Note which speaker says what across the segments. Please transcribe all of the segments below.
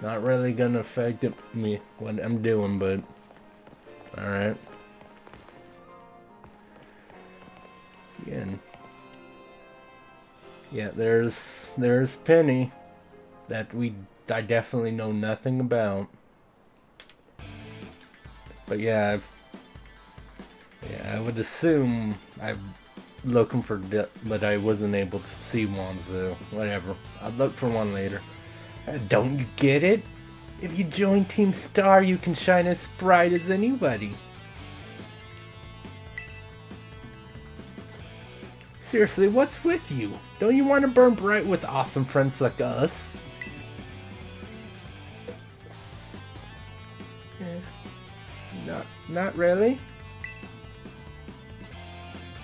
Speaker 1: Not really gonna affect me what I'm doing, but alright. Again. Yeah, there's Penny that I definitely know nothing about. But yeah, I would assume I'm looking for, but I wasn't able to see one, so whatever. I'll look for one later. Don't you get it? If you join Team Star, you can shine as bright as anybody. Seriously, what's with you? Don't you want to burn bright with awesome friends like us? Not really.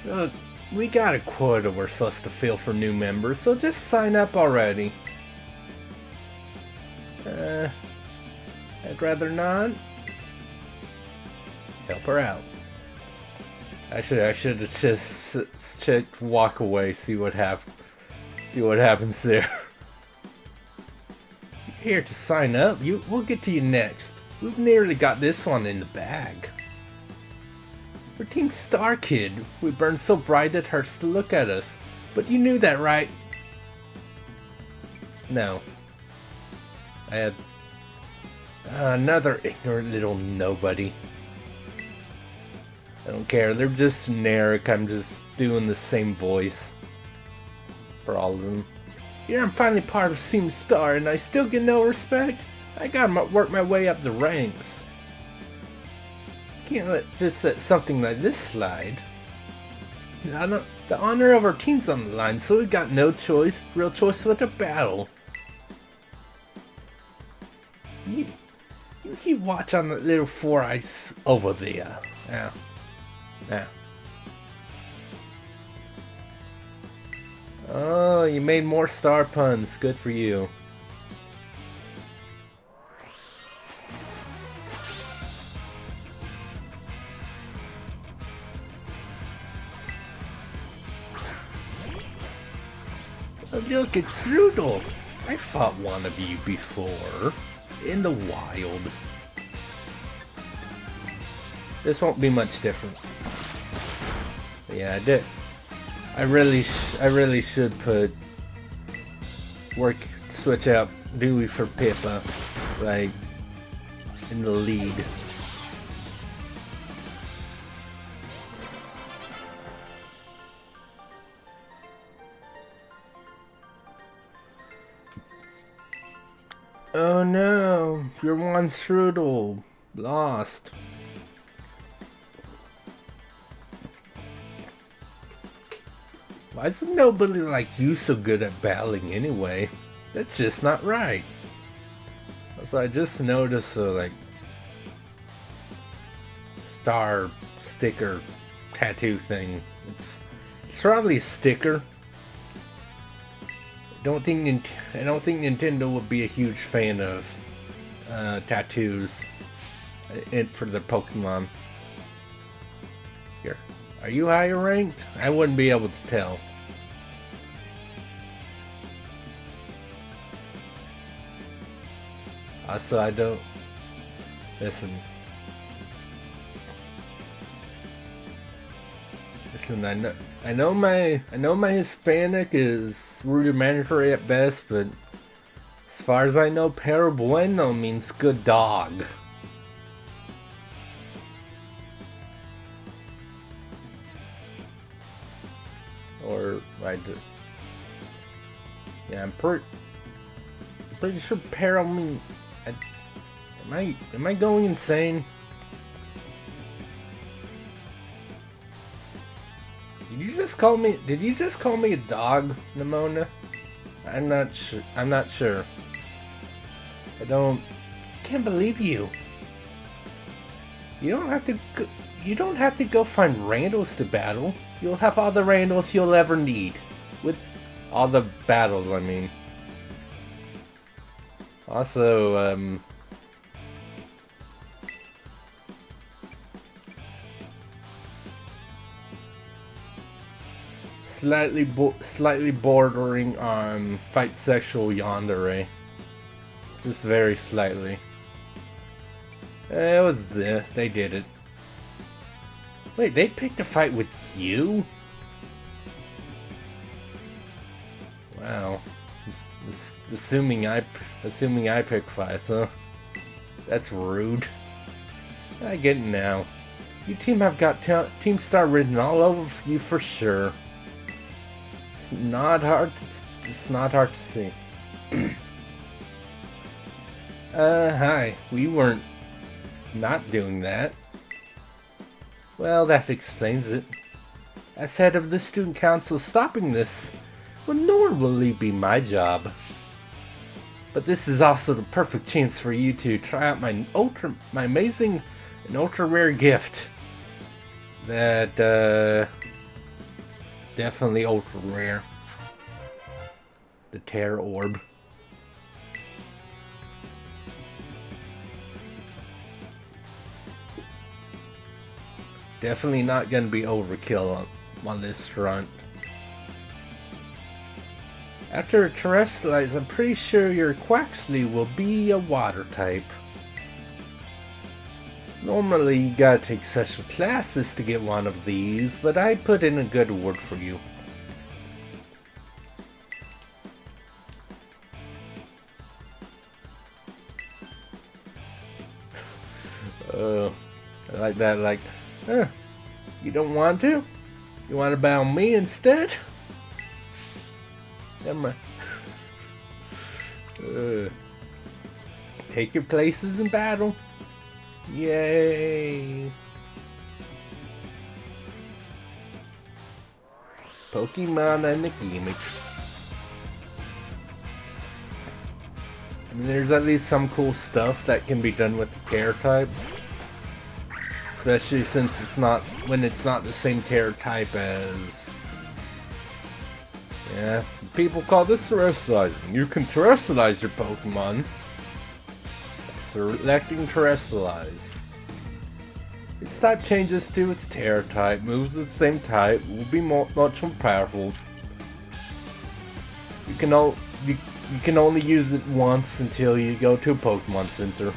Speaker 1: Look, we got a quota we're supposed to fill for new members, so just sign up already. I'd rather not. Help her out. I should have just walk away, see what happens there. You're here to sign up. We'll get to you next. We've nearly got this one in the bag. We're Team Star Kid. We burn so bright it hurts to look at us. But you knew that, right? No. I had another ignorant little nobody. I don't care. They're just generic. I'm just doing the same voice for all of them. Here I'm finally part of Team Star and I still get no respect? I gotta work my way up the ranks. Can't just let something like this slide. The honor of our team's on the line, so we got no choice, real choice but to battle. You keep watch on that little four eyes over there. Yeah. Oh, you made more star puns. Good for you. Oh, look, it's Rudolph. I fought one of you before. In the wild. This won't be much different. But yeah, I did. I really should switch out Dewey for Pippa, like in the lead. Oh no, your one strudel lost. Why is nobody like you so good at battling anyway? That's just not right. Also, I just noticed a like star sticker tattoo thing. It's probably a sticker. I don't think Nintendo would be a huge fan of tattoos for the Pokemon. Here, are you higher ranked? I wouldn't be able to tell. Also, I don't listen. I know my Hispanic is rudimentary at best, but as far as I know, Pero Bueno means good dog. Or yeah, I'm pretty sure Pero means. Am I going insane? Did you just call me a dog, Nimona? I'm not sure. Can't believe you. You don't have to go find Randalls to battle. You'll have all the Randalls you'll ever need. With all the battles, I mean. Also, slightly bordering on fight sexual yandere. Just very slightly. It was they did it. Wait, they picked a fight with you? Wow. Assuming I pick fights, huh? That's rude. I get it now. You team have got Team Star written all over you for sure. It's not hard. It's not hard to see. Hi. We weren't not doing that. Well, that explains it. As head of the student council, stopping this would normally be my job. But this is also the perfect chance for you to try out my amazing and ultra rare gift. That definitely ultra rare. The Terror Orb. Definitely not gonna be overkill on this front. After it terrestrializes, I'm pretty sure your Quaxley will be a water type. Normally you gotta take special classes to get one of these, but I put in a good word for you. I like that, like, you don't want to? You want to battle me instead? Never mind. Take your places in battle. Yay! Pokemon and the gimmicks. I mean, there's at least some cool stuff that can be done with the Terror types. Especially since it's not the same Terror type as... Yeah, people call this terrestrializing. You can terrestrialize your Pokemon. Selecting terrestrialize. Its type changes to its Terror type. Moves of the same type. Will be much more powerful. You can only use it once until you go to a Pokemon Center.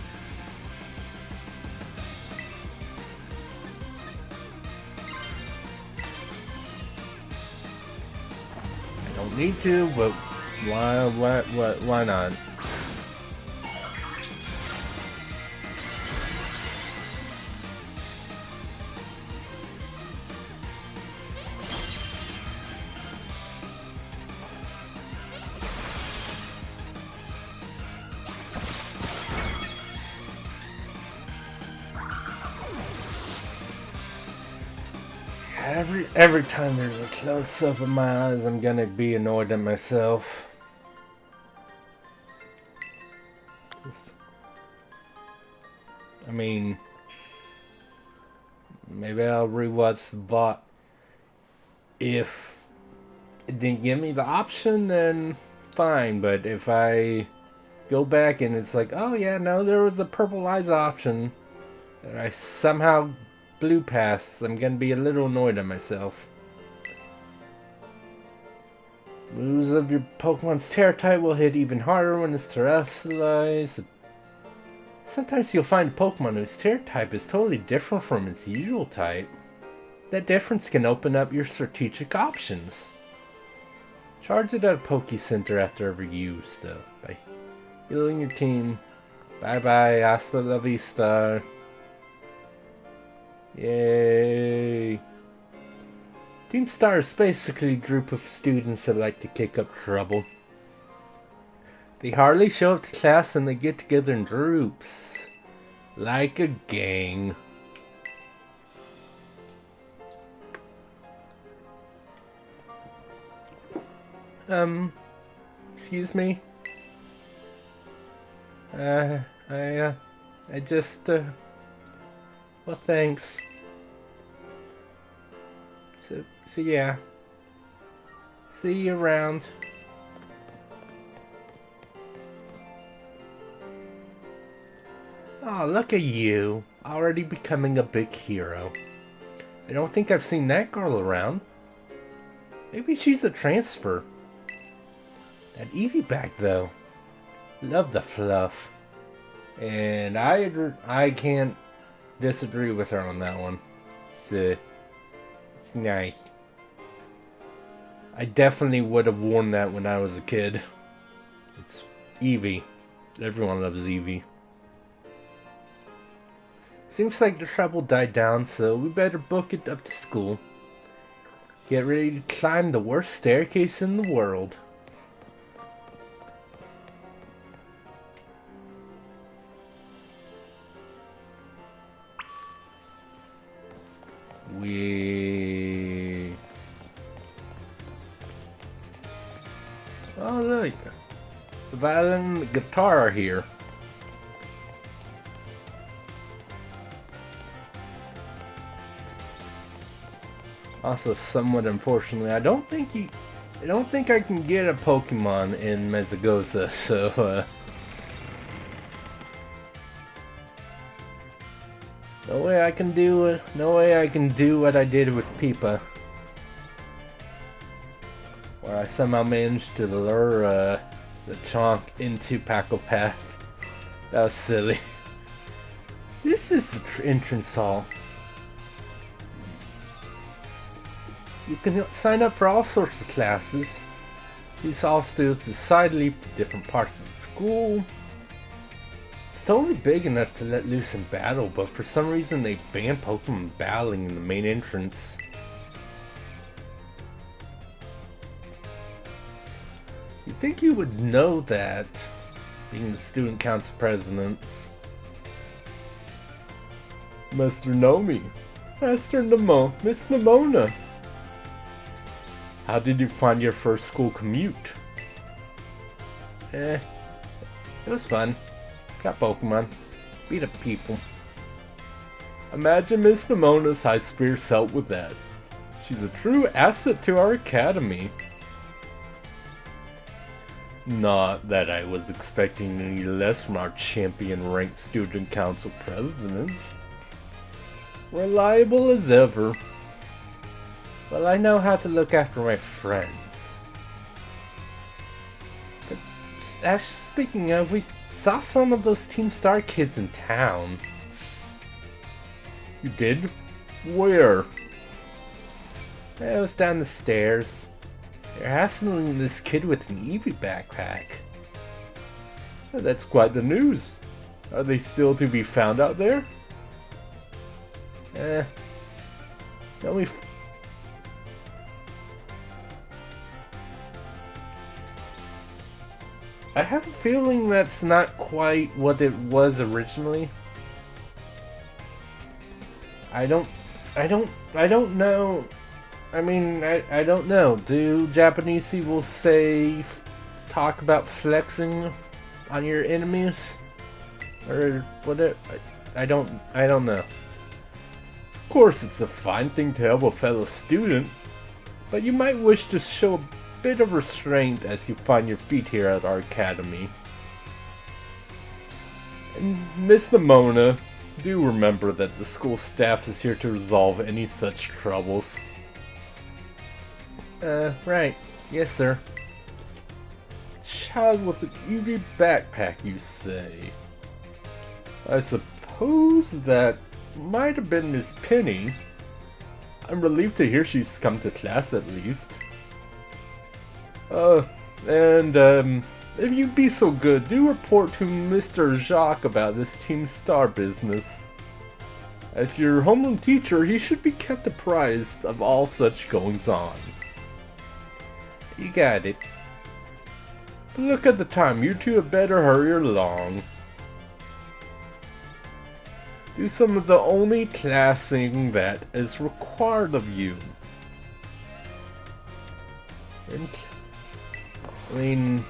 Speaker 1: I don't need to, but why not? Every time there's a close-up of my eyes, I'm gonna be annoyed at myself. I mean, maybe I'll rewatch the bot. If it didn't give me the option, then fine. But if I go back and it's like, oh yeah, no, there was a purple eyes option that I somehow blew past, I'm gonna be a little annoyed at myself. Moves of your Pokemon's Terror type will hit even harder when it's terrestrialized. Sometimes you'll find a Pokemon whose Terror type is totally different from its usual type. That difference can open up your strategic options. Charge it at a Poke Center after every use, though, by healing your team. Bye bye, hasta la vista. Yay! Team Star is basically a group of students that like to kick up trouble. They hardly show up to class and they get together in groups. Like a gang. Excuse me? I just, well, thanks. So yeah. See you around. Oh, look at you. Already becoming a big hero. I don't think I've seen that girl around. Maybe she's a transfer. That Eevee back, though. Love the fluff. And I can't disagree with her on that one. It's nice. I definitely would have worn that when I was a kid. It's Eevee. Everyone loves Eevee. Seems like the trouble died down, so we better book it up to school. Get ready to climb the worst staircase in the world. Oh look, the violin and the guitar are here. Also, somewhat unfortunately, I don't think I can get a Pokemon in Mesagoza, so no way I can do it. No way I can do what I did with Peepa, where I somehow managed to lure the Chonk into Pacopath. That was silly. This is the entrance hall. You can sign up for all sorts of classes. These all students decide to leave for different parts of the school. It's totally big enough to let loose in battle, but for some reason they ban Pokemon battling in the main entrance. You'd think you would know that, being the student council president. Mr. Nomi, Master Miss Nimona. How did you find your first school commute? It was fun. Got Pokemon. Beat up people. Imagine Miss Nimona's high spirits help with that. She's a true asset to our academy. Not that I was expecting any less from our champion-ranked student council president. Reliable as ever. Well, I know how to look after my friends. But as speaking of, we saw some of those Team Star kids in town. You did? Where? It was down the stairs. They're hassling this kid with an Eevee backpack. That's quite the news. Are they still to be found out there? No, I have a feeling that's not quite what it was originally. I don't know. I mean, I don't know. Do Japanese people talk about flexing on your enemies? Or whatever? I don't know. Of course, it's a fine thing to help a fellow student, but you might wish to show a bit of restraint as you find your feet here at our academy. And Miss Nimona, do remember that the school staff is here to resolve any such troubles. Right. Yes, sir. Child with an Eevee backpack, you say? I suppose that might have been Miss Penny. I'm relieved to hear she's come to class at least. If you'd be so good, do report to Mr. Jacques about this Team Star business. As your homeroom teacher, he should be kept apprised of all such goings-on. You got it. But look at the time, you two had better hurry along. Do some of the only classing that is required of you. And I mean,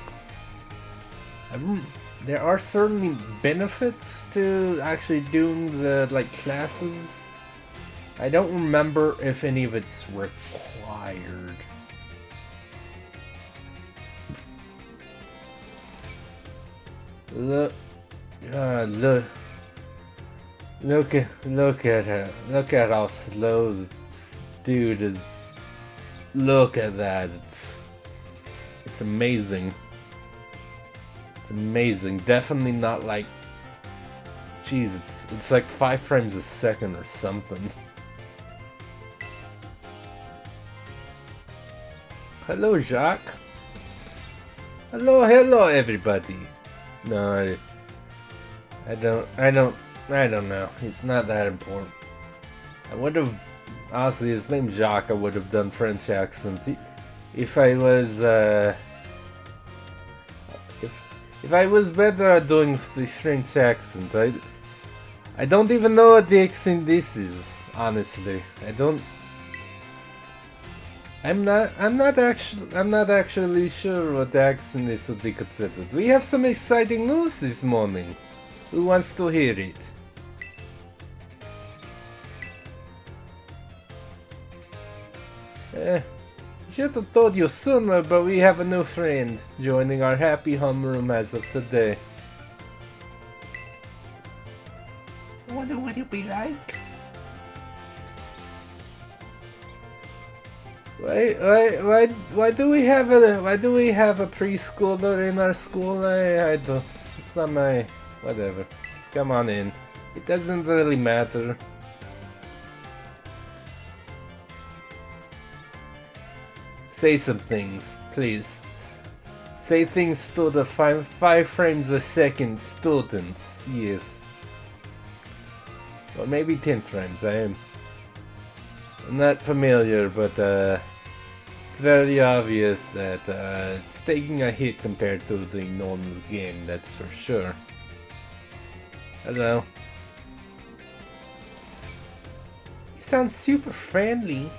Speaker 1: there are certainly benefits to actually doing the classes. I don't remember if any of it's required. Look at her. Look at how slow this dude is. Look at that. It's amazing. It's amazing. Definitely not like... Jeez, it's like 5 frames a second or something. Hello, Jacques. Hello everybody. No, I don't know. It's not that important. I would have, honestly, his name's Jacques. I would have done French accent if I was, if I was better at doing the French accent. I don't even know what the accent this is. Honestly, I don't. I'm not actually sure what the accent this would be considered. We have some exciting news this morning. Who wants to hear it? Should have told you sooner, but we have a new friend joining our happy homeroom as of today. I wonder what he'll be like. Why do we have a preschooler in our school? I don't. It's not my. Whatever. Come on in. It doesn't really matter. Say some things, please. Say things to the 5 frames a second students. Yes. Or maybe 10 frames. I'm not familiar, but it's very obvious that it's taking a hit compared to the normal game, that's for sure. Hello. You sound super friendly.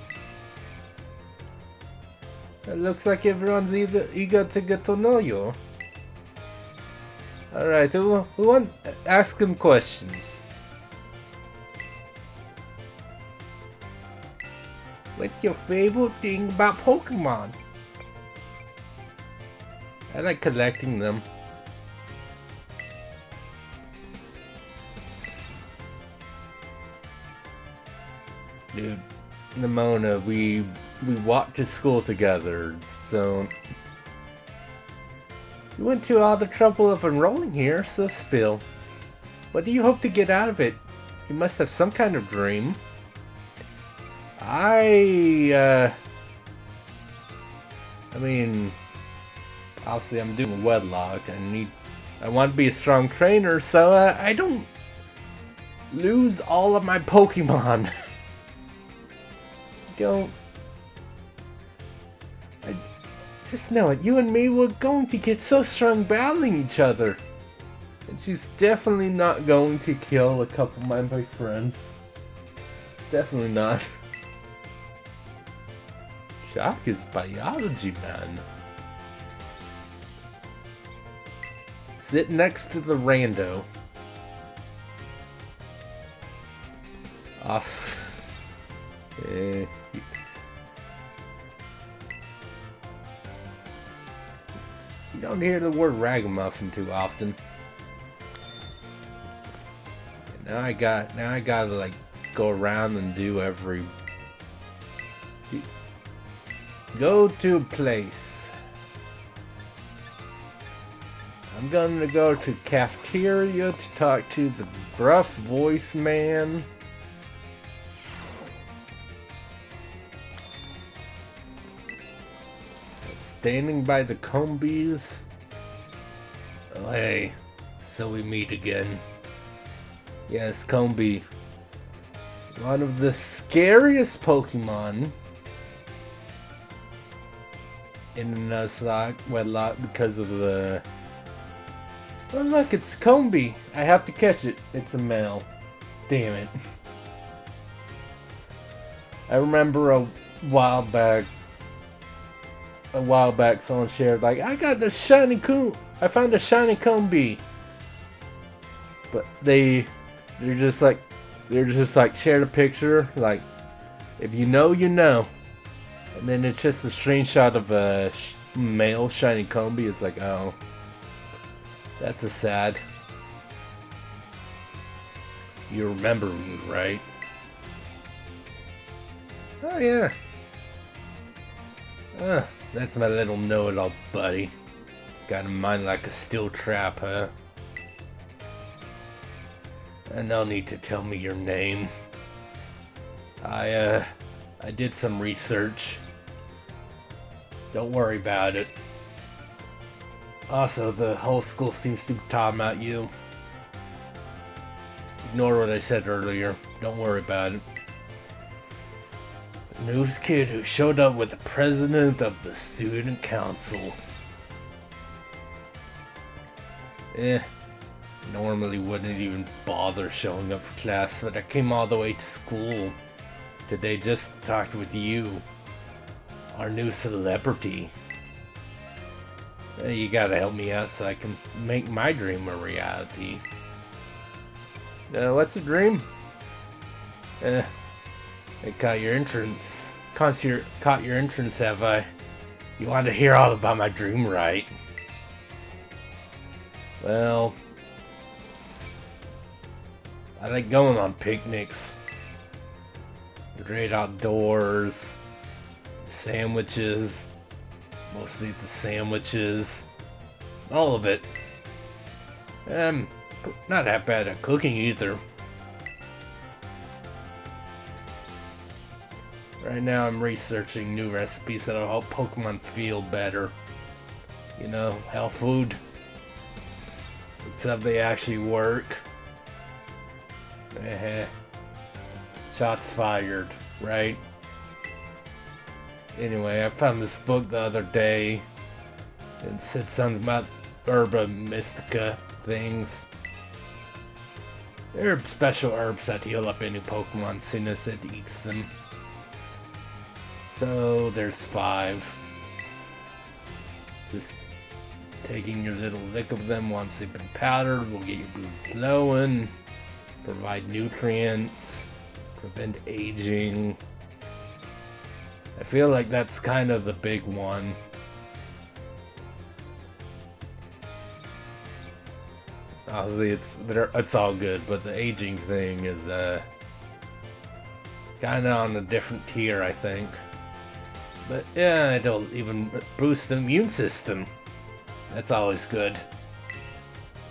Speaker 1: It looks like everyone's eager to get to know you. Alright, who want ask them questions? What's your favorite thing about Pokemon? I like collecting them. Dude, Nimona, we walked to school together, so... You went to all the trouble of enrolling here, so spill. What do you hope to get out of it? You must have some kind of dream. I mean, obviously I'm doing Wedlocke. I want to be a strong trainer, so I don't lose all of my Pokemon. I just know it. You and me were going to get so strong battling each other. And she's definitely not going to kill a couple of my friends. Definitely not. Jacques is biology, man. Sit next to the rando. You don't hear the word ragamuffin too often. Now I gotta like go around and do every. Go to place. I'm gonna go to cafeteria to talk to the gruff voice man. Standing by the Combies. Oh hey, so we meet again. Yes, Combi. One of the scariest Pokemon in Nuzlocke, Wedlocke, because of the... Oh look, it's Combi. I have to catch it. It's a male. Damn it. I remember a while back someone shared like, I got the shiny I found a shiny Combi. But they're just like shared a picture like, if you know, you know. And then it's just a screenshot of a male shiny Combi. It's like, oh, that's a sad. You remember me, right? Oh yeah. That's my little know-it-all buddy. Got a mind like a steel trap, huh? And no need to tell me your name. I did some research. Don't worry about it. Also, the whole school seems to be talking about you. Ignore what I said earlier. Don't worry about it. The news kid who showed up with the president of the student council. Normally wouldn't even bother showing up for class, but I came all the way to school today just to talk with you, our new celebrity. You gotta help me out so I can make my dream a reality. What's the dream? I caught your entrance. Caught your entrance, have I? You want to hear all about my dream, right? Well, I like going on picnics. The great outdoors. Sandwiches. Mostly the sandwiches. All of it. Not that bad at cooking either. Right now I'm researching new recipes that'll help Pokemon feel better. You know, health food. Except they actually work. Shots fired, right? Anyway, I found this book the other day. It said something about Herba Mystica things. They're special herbs that heal up any Pokemon as soon as it eats them. So there's 5. Just taking your little lick of them once they've been powdered will get your blood flowing, provide nutrients, prevent aging. I feel like that's kind of the big one. Obviously, it's all good, but the aging thing is kind of on a different tier, I think. But yeah, it'll even boost the immune system. That's always good.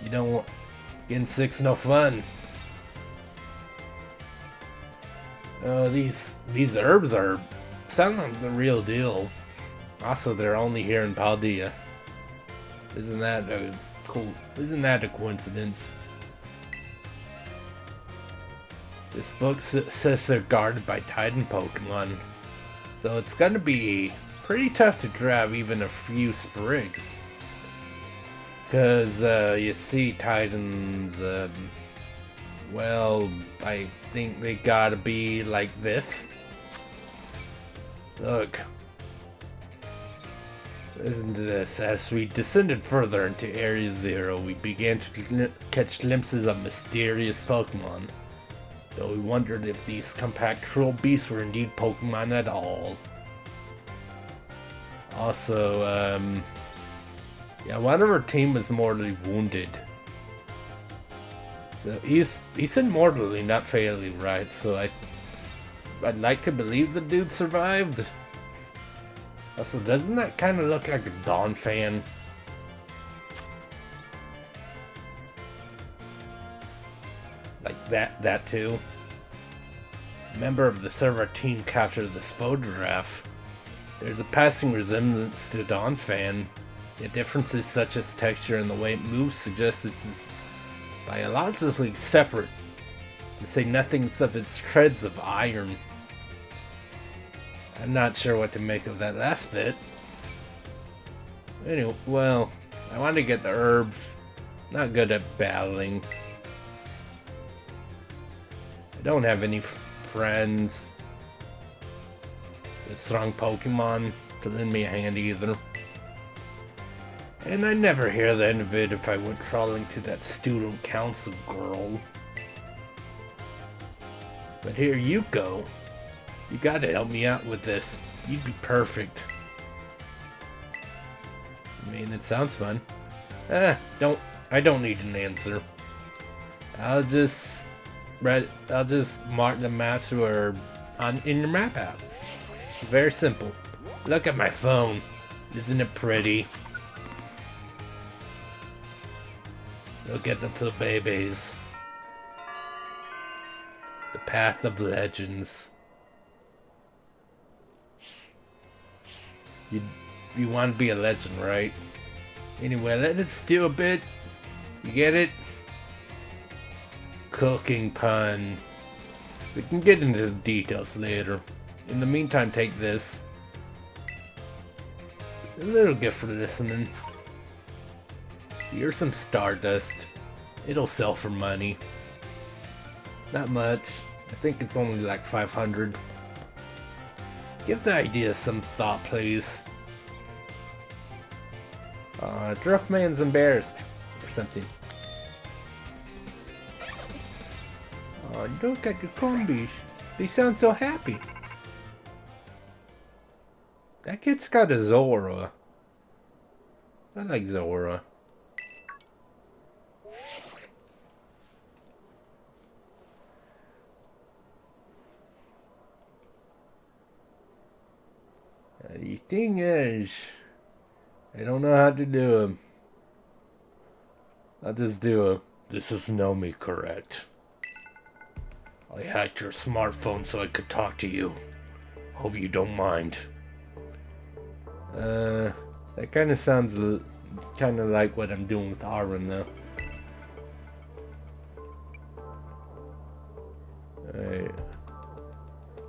Speaker 1: You don't want getting sick's no fun. These herbs sound like the real deal. Also, they're only here in Paldea. Isn't that cool? Isn't that a coincidence? This book says they're guarded by Titan Pokemon, so it's gonna be pretty tough to grab even a few Sprigs. Cause you see, Titans. Well, I think they gotta be like this. Look. Listen to this. As we descended further into Area Zero, we began to catch glimpses of mysterious Pokemon. Though we wondered if these compact, cruel beasts were indeed Pokemon at all. Also, yeah, one of our team was mortally wounded. So he said mortally, not fatally, right? So I'd like to believe the dude survived. Also, doesn't that kind of look like a Dawn fan? Like that too. A member of the server team captured this photograph. There's a passing resemblance to Dawn fan. The differences such as texture and the way it moves suggest it's biologically separate, to say nothing of its treads of iron. I'm not sure what to make of that last bit. Anyway, well, I want to get the herbs. Not good at battling. I don't have any friends with strong Pokemon to lend me a hand either. And I'd never hear the end of it if I went crawling to that student council girl. But here you go. You gotta help me out with this. You'd be perfect. I mean, it sounds fun. I don't need an answer. I'll just mark the maps were in your map app. Very simple. Look at my phone. Isn't it pretty? You'll get them to the babies. The path of legends. You want to be a legend, right? Anyway, let us do a bit. You get it? Cooking pun. We can get into the details later. In the meantime, take this. A little gift for listening. Here's some Stardust. It'll sell for money. Not much. I think it's only like 500. Give the idea some thought, please. Driftman's embarrassed. Or something. Look at the combies. They sound so happy. That kid's got a Zora. I like Zora. The thing is, I don't know how to do them. I'll just do a, this is Nomi correct. I hacked your smartphone so I could talk to you. Hope you don't mind. That kind of sounds kind of like what I'm doing with Aaron though.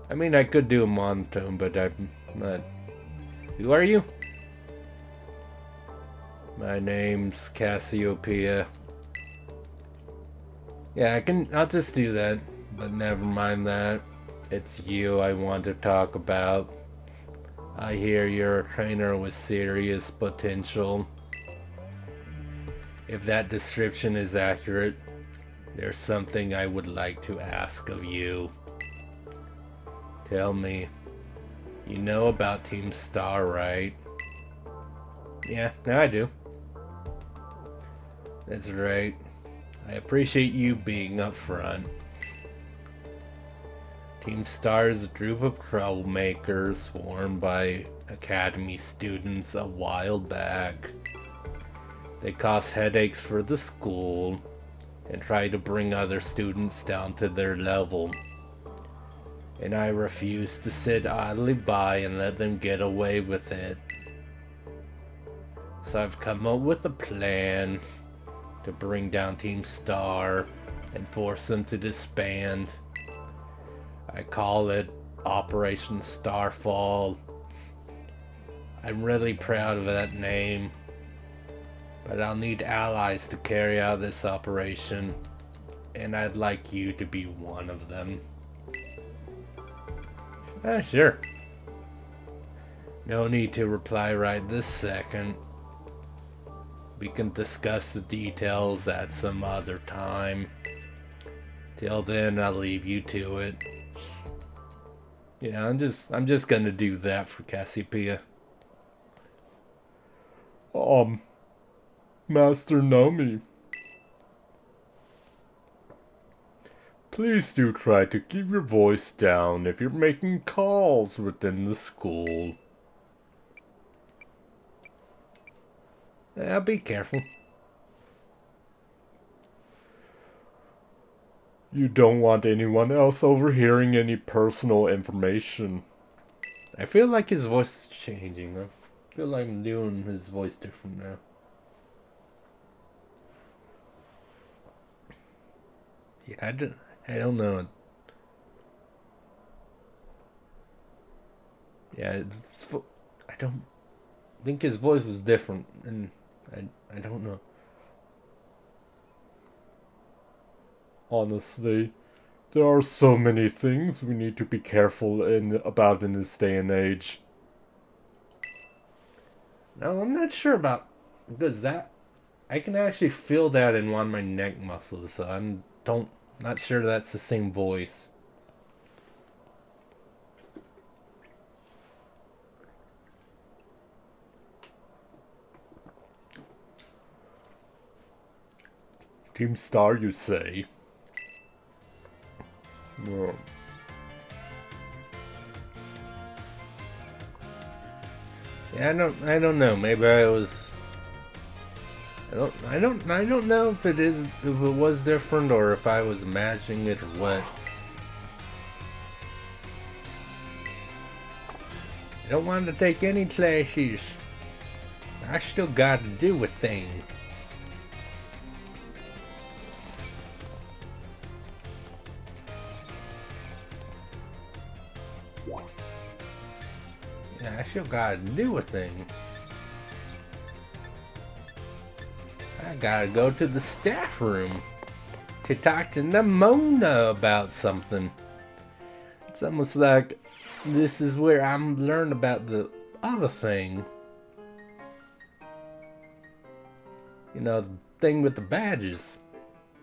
Speaker 1: I mean, I could do a monotone, but I'm not. Who are you? My name's Cassiopeia. Yeah, I'll just do that. But never mind that. It's you I want to talk about. I hear you're a trainer with serious potential. If that description is accurate, there's something I would like to ask of you. Tell me, you know about Team Star, right? Yeah, I do. That's right. I appreciate you being upfront. Team Star is a group of troublemakers formed by Academy students a while back. They cause headaches for the school and try to bring other students down to their level. And I refuse to sit idly by and let them get away with it. So I've come up with a plan to bring down Team Star and force them to disband. I call it Operation Starfall. I'm really proud of that name, but I'll need allies to carry out this operation, and I'd like you to be one of them. Sure. No need to reply right this second. We can discuss the details at some other time. Till then, I'll leave you to it. Yeah, I'm just gonna do that for Cassiopeia. Master Nomi. Please do try to keep your voice down if you're making calls within the school. Be careful. You don't want anyone else overhearing any personal information. I feel like his voice is changing. I feel like I'm doing his voice different now. Yeah, I don't know. Yeah, I don't think his voice was different, and I don't know. Honestly, there are so many things we need to be careful about in this day and age. No, I'm not sure about, because that I can actually feel that in one of my neck muscles, so I'm not sure that's the same voice. Team Star, you say? Well, yeah, I don't know. Maybe I was I don't know if if it was different or if I was imagining it or what. I don't want to take any classes. I still got to do a thing. Yeah, I still got to do a thing. I gotta go to the staff room to talk to Nimona about something. It's almost like this is where I'm learning about the other thing. You know, the thing with the badges.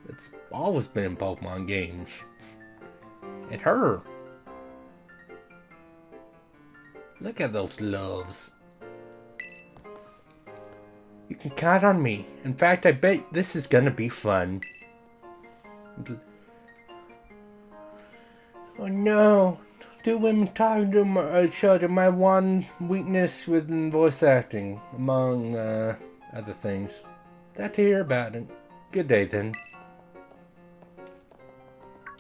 Speaker 1: It's always been in Pokemon games. And her. Look at those gloves. You can count on me. In fact, I bet this is gonna be fun. Oh no. Two women talking to each other. My one weakness within voice acting, among other things. Glad to hear about it. Good day then.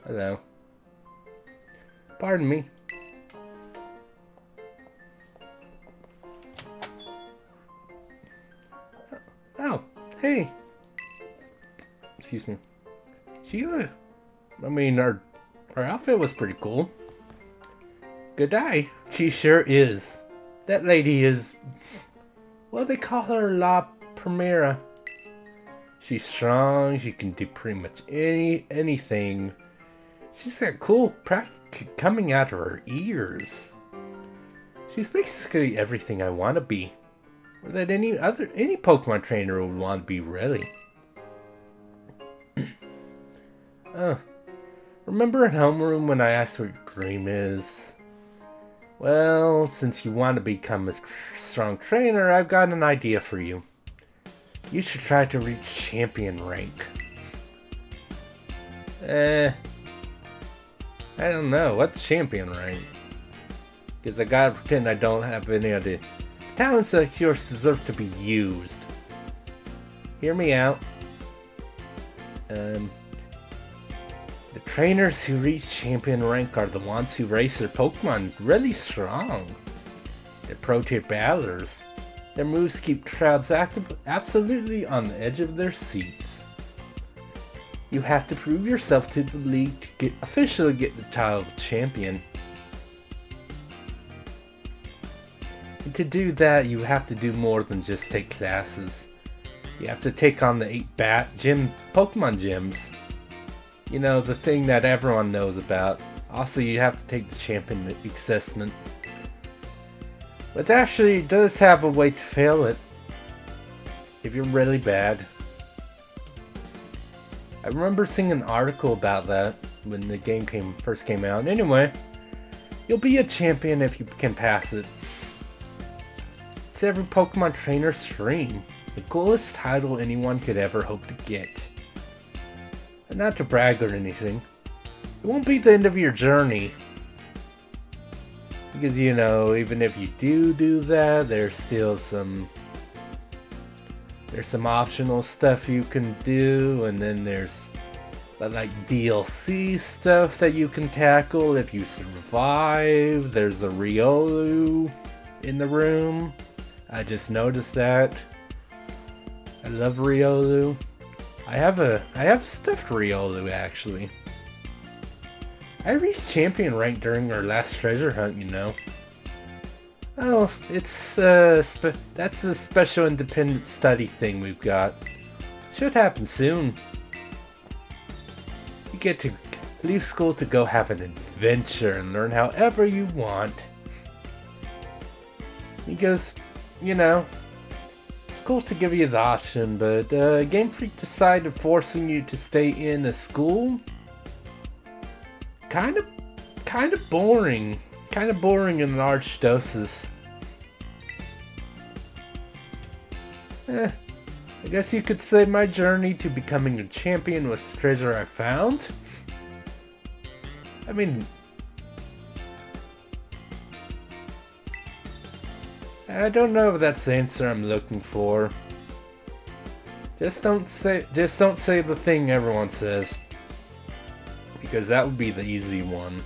Speaker 1: Hello. Pardon me. Oh, hey. Excuse me. Sheila. I mean, her outfit was pretty cool. Good day. She sure is. That lady is... Well, they call her La Primera. She's strong. She can do pretty much anything. She's got cool practice coming out of her ears. She's basically everything I want to be. Or that any Pokemon trainer would want to be, really. Remember at homeroom when I asked what your dream is? Well, since you want to become a strong trainer, I've got an idea for you. You should try to reach champion rank. I don't know. What's champion rank? Because I gotta pretend I don't have any of the talents like yours deserve to be used. Hear me out. The trainers who reach champion rank are the ones who race their Pokemon really strong. They're pro-tier battlers. Their moves keep crowds absolutely on the edge of their seats. You have to prove yourself to the league to officially get the title of champion. And to do that, you have to do more than just take classes. You have to take on the 8 Pokemon gyms. You know, the thing that everyone knows about. Also, you have to take the champion assessment. Which actually does have a way to fail it. If you're really bad. I remember seeing an article about that when the game first came out. Anyway, you'll be a champion if you can pass it. It's every Pokemon trainer's dream. The coolest title anyone could ever hope to get. And not to brag or anything. It won't be the end of your journey. Because, you know, even if you do that, there's still some optional stuff you can do, and then there's like DLC stuff that you can tackle if you survive. There's a Riolu in the room. I just noticed that. I love Riolu. I have stuffed Riolu actually. I reached champion rank during our last treasure hunt, you know. Oh, it's that's a special independent study thing we've got. Should happen soon. You get to leave school to go have an adventure and learn however you want. Because, you know, it's cool to give you the option, but Game Freak decided forcing you to stay in a school. Kind of boring. Kind of boring in large doses. I guess you could say my journey to becoming a champion was the treasure I found. I mean, I don't know if that's the answer I'm looking for. Just don't say the thing everyone says. Because that would be the easy one.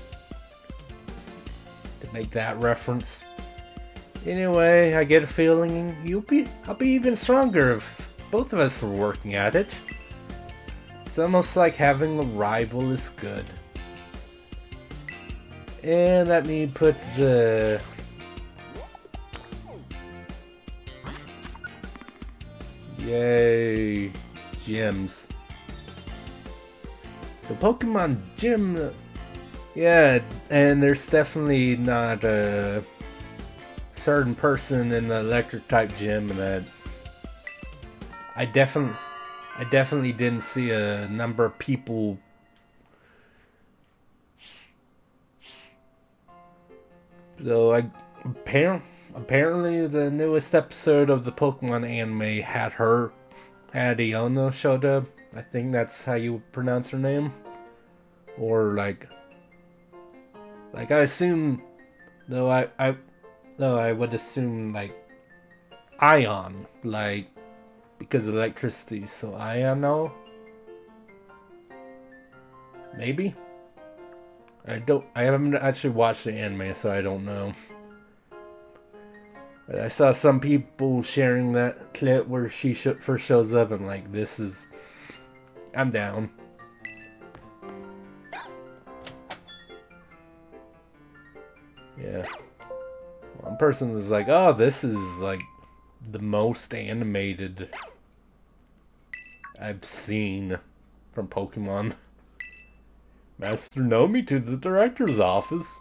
Speaker 1: To make that reference. Anyway, I get a feeling I'll be even stronger if both of us were working at it. It's almost like having a rival is good. And let me put the... Yay, gyms. The Pokemon gym... Yeah, and there's definitely not a certain person in the electric type gym that... I definitely didn't see a number of people... So apparently the newest episode of the Pokemon anime had Iono showed up. I think that's how you pronounce her name. Or like I assume, though I would assume like Ion, like because of electricity. So Iono, maybe. I haven't actually watched the anime, so I don't know. But I saw some people sharing that clip where she first shows up and like, this is... I'm down. Yeah. One person was like, oh, this is like the most animated I've seen from Pokemon. Master Nomi to the director's office.